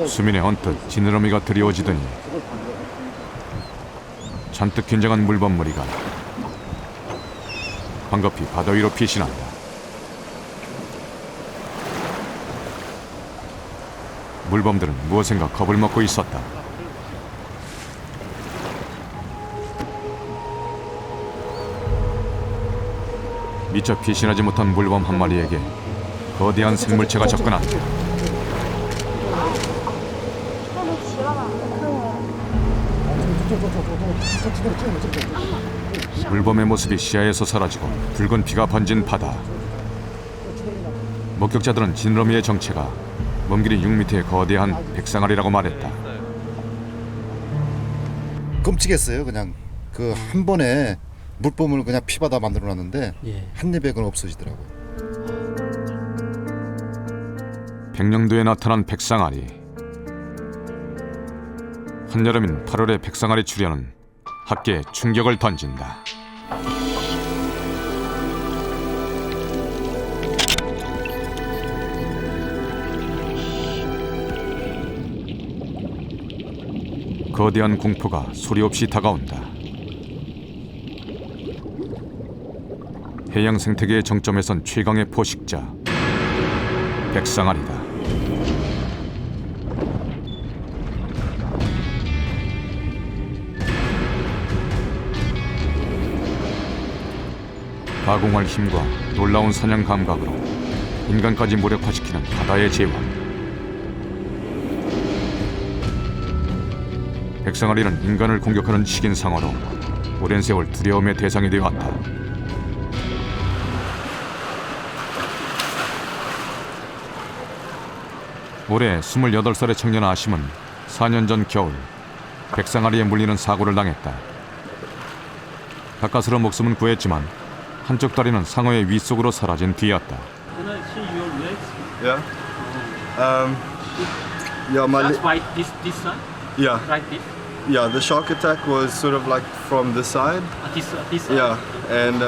수면에 언뜻 지느러미가 드리워지더니 잔뜩 긴장한 물범무리가 황급히 바다 위로 피신한다. 물범들은 무엇인가 겁을 먹고 있었다. 미처 피신하지 못한 물범 한 마리에게 거대한 생물체가 접근한다. 물범의 모습이 시야에서 사라지고 붉은 피가 번진 바다. 목격자들은 지느러미의 정체가 먼 길이 6m의 거대한 백상아리라고 말했다. 끔찍했어요. 그냥 그 한 번에 물범을 그냥 피바다 만들어놨는데 한 입에 그건 없어지더라고요. 백령도에 나타난 백상아리. 한여름인 8월의 백상아리 출현은 학계에 충격을 던진다. 거대한 공포가 소리 없이 다가온다. 해양 생태계의 정점에 선 최강의 포식자 백상아리다. 가공할 힘과 놀라운 사냥 감각으로 인간까지 무력화시키는 바다의 제왕. 백상아리는 인간을 공격하는 식인상어로 오랜 세월 두려움의 대상이 되어왔다. 올해 28살의 청년 아심은 4년 전 겨울 백상아리에 물리는 사고를 당했다. 가까스로 목숨은 구했지만 한쪽 다리는 상어의 윗속으로 사라진 뒤였다. Can I see your legs? Yeah. Yeah, my That's right. This side. yeah, Right. This. yeah. The shark attack was sort of like from this side. This side. Yeah, and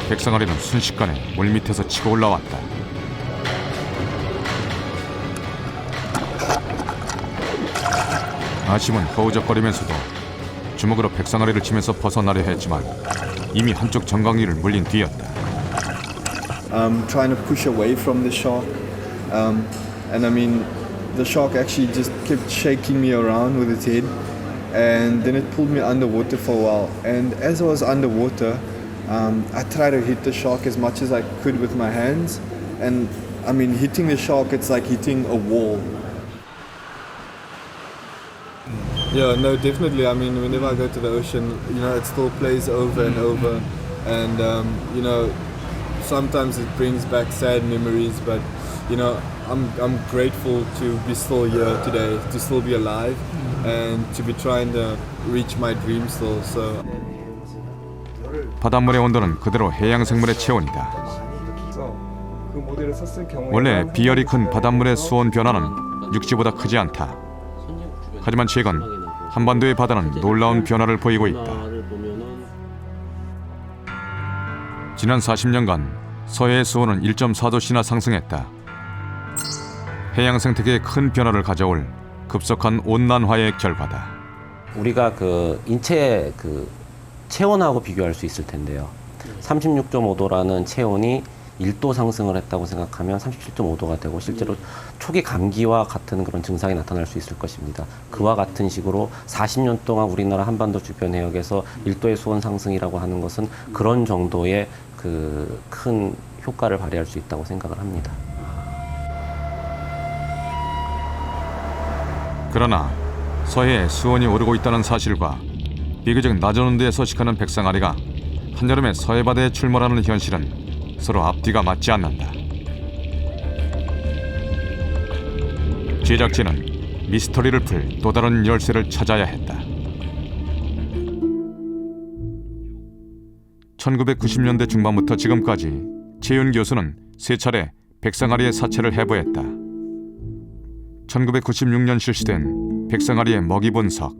백상아리는 순식간에 물 밑에서 치고 올라왔다. 아심은 허우적거리면서도 주먹으로 백상아리를 치면서 벗어나려 했지만 이미 한쪽 정강이를 물린 뒤였다. trying to push away from the shark, and I mean, the shark actually just kept shaking me around with its head, and then it pulled me underwater for a while. And as I was underwater, I tried to hit the shark as much as I could with my hands, and I mean, hitting the shark, it's like hitting a wall. Yeah, no, definitely. I mean, whenever I go to the ocean, you know, it still plays over and over, and you know, sometimes it brings back sad memories. But you know, I'm grateful to be still here today, to still be alive, and to be trying to reach my dreams still. So. 바닷물의 온도는 그대로 해양 생물의 체온이다. 원래 비열이 큰 바닷물의 수온 변화는 육지보다 크지 않다. 하지만 최근 한반도의 바다는 놀라운 변화를 보이고 있다. 지난 40년간 서해의 수온은 1.4도씨나 상승했다. 해양 생태계에 큰 변화를 가져올 급속한 온난화의 결과다. 우리가 그 인체 체온하고 비교할 수 있을 텐데요. 36.5도라는 체온이 1도 상승을 했다고 생각하면 37.5도가 되고 실제로 초기 감기와 같은 그런 증상이 나타날 수 있을 것입니다. 그와 같은 식으로 40년 동안 우리나라 한반도 주변 해역에서 1도의 수온 상승이라고 하는 것은 그런 정도의 그 큰 효과를 발휘할 수 있다고 생각을 합니다. 그러나 서해에 수온이 오르고 있다는 사실과 비교적 낮은 온도에 서식하는 백상아리가 한여름에 서해 바다에 출몰하는 현실은 서로 앞뒤가 맞지 않는다. 제작진은 미스터리를 풀 또 다른 열쇠를 찾아야 했다. 1990년대 중반부터 지금까지 최윤 교수는 3차례 백상아리의 사체를 해부했다. 1996년 실시된 백상아리의 먹이 분석.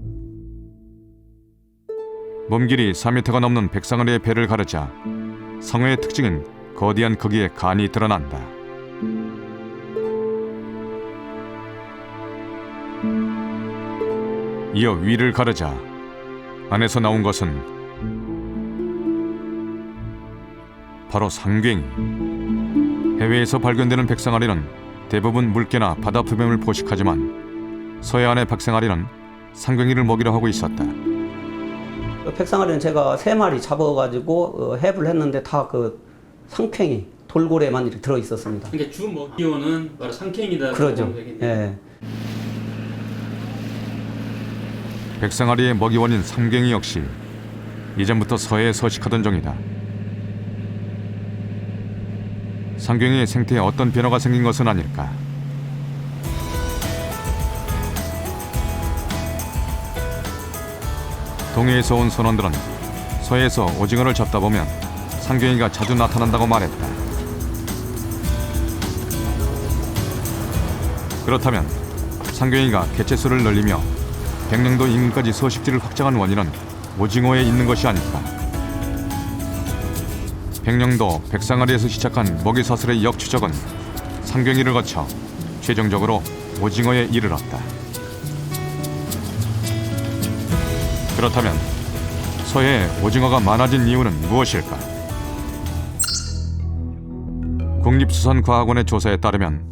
몸길이 4m가 넘는 백상아리의 배를 가르자 상어의 특징인 거대한 크기의 간이 드러난다. 이어 위를 가르자 안에서 나온 것은 바로 상괭이. 해외에서 발견되는 백상아리는 대부분 물개나 바다 표면을 포식하지만 서해안의 백상아리는 상괭이를 먹이려 하고 있었다. 백상아리는 제가 3마리 잡아가지고 해부를 했는데 다 그 상괭이 돌고래만 이렇게 들어 있었습니다. 그러니까 주 먹이원은 바로 상캥이다. 그러죠. 예. 백상아리의 먹이원인 상괭이 역시 이전부터 서해에 서식하던 종이다. 상괭이의 생태에 어떤 변화가 생긴 것은 아닐까. 동해에서 온 선원들은 서해에서 오징어를 잡다 보면 상괭이가 자주 나타난다고 말했다. 그렇다면 상괭이가 개체수를 늘리며 백령도 인근까지 서식지를 확장한 원인은 오징어에 있는 것이 아닐까. 백령도 백상아리에서 시작한 먹이사슬의 역추적은 상괭이를 거쳐 최종적으로 오징어에 이르렀다. 그렇다면 서해에 오징어가 많아진 이유는 무엇일까? 국립수산과학원의 조사에 따르면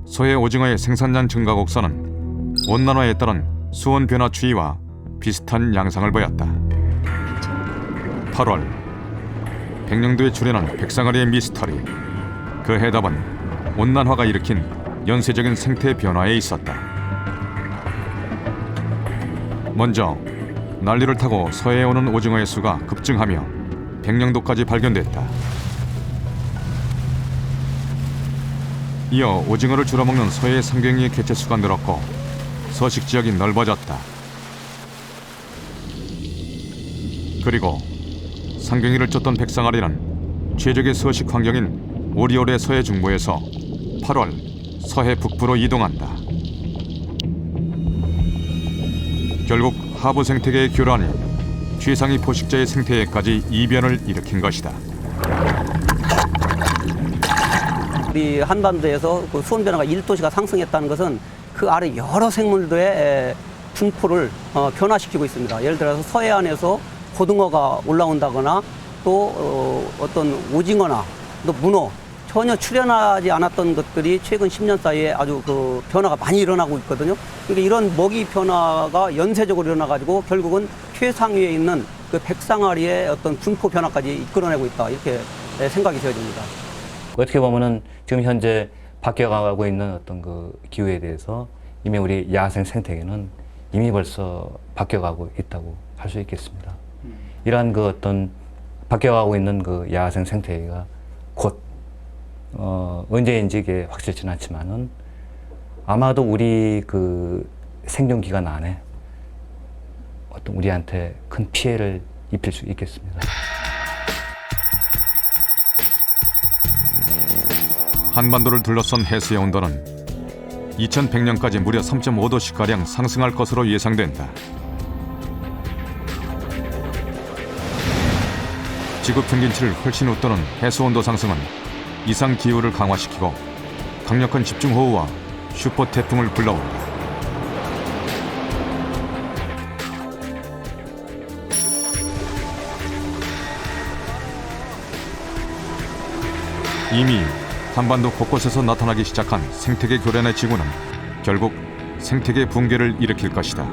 서해 오징어의 생산량 증가 곡선은 온난화에 따른 수온 변화 추이와 비슷한 양상을 보였다. 8월 백령도에 출현한 백상아리의 미스터리. 그 해답은 온난화가 일으킨 연쇄적인 생태 변화에 있었다. 먼저 난리를 타고 서해에 오는 오징어의 수가 급증하며 백령도까지 발견됐다. 이어 오징어를 줄어먹는 서해 상괭이의 개체수가 늘었고 서식 지역이 넓어졌다. 그리고 상괭이를 쫓던 백상아리는 최적의 서식 환경인 오리올의 서해 중부에서 8월 서해 북부로 이동한다. 결국 하부 생태계의 교란이 최상위 포식자의 생태계까지 이변을 일으킨 것이다. 우리 한반도에서 그 수온 변화가 1도씨가 상승했다는 것은 그 아래 여러 생물들의 분포를 변화시키고 있습니다. 예를 들어서 서해안에서 고등어가 올라온다거나 또 어떤 오징어나 또 문어 전혀 출현하지 않았던 것들이 최근 10년 사이에 아주 그 변화가 많이 일어나고 있거든요. 그러니까 이런 먹이 변화가 연쇄적으로 일어나가지고 결국은 최상위에 있는 그 백상아리의 어떤 분포 변화까지 이끌어내고 있다. 이렇게 생각이 되어집니다. 어떻게 보면은 지금 현재 바뀌어가고 있는 어떤 그 기후에 대해서 이미 우리 야생 생태계는 이미 벌써 바뀌어가고 있다고 할 수 있겠습니다. 이러한 그 어떤 바뀌어가고 있는 그 야생 생태계가 곧 언제인지 이게 확실치는 않지만은 아마도 우리 그 생존 기간 안에 어떤 우리한테 큰 피해를 입힐 수 있겠습니다. 한반도를 둘러싼 해수의 온도는 2100년까지 무려 3.5도씩가량 상승할 것으로 예상된다. 지구 평균치를 훨씬 웃도는 해수온도 상승은 이상 기후를 강화시키고 강력한 집중호우와 슈퍼 태풍을 불러온다. 이미 한반도 곳곳에서 나타나기 시작한 생태계 교란의 지구는 결국 생태계 붕괴를 일으킬 것이다.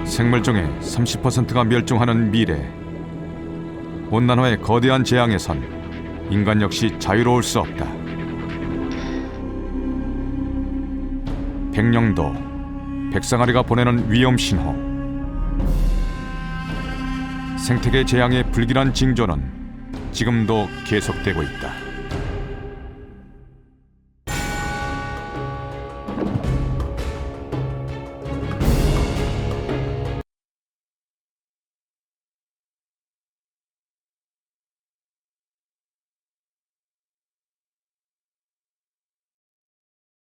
생물종의 30%가 멸종하는 미래. 온난화의 거대한 재앙에선 인간 역시 자유로울 수 없다. 백령도, 백상아리가 보내는 위험 신호. 생태계 재앙의 불길한 징조는 지금도 계속되고 있다.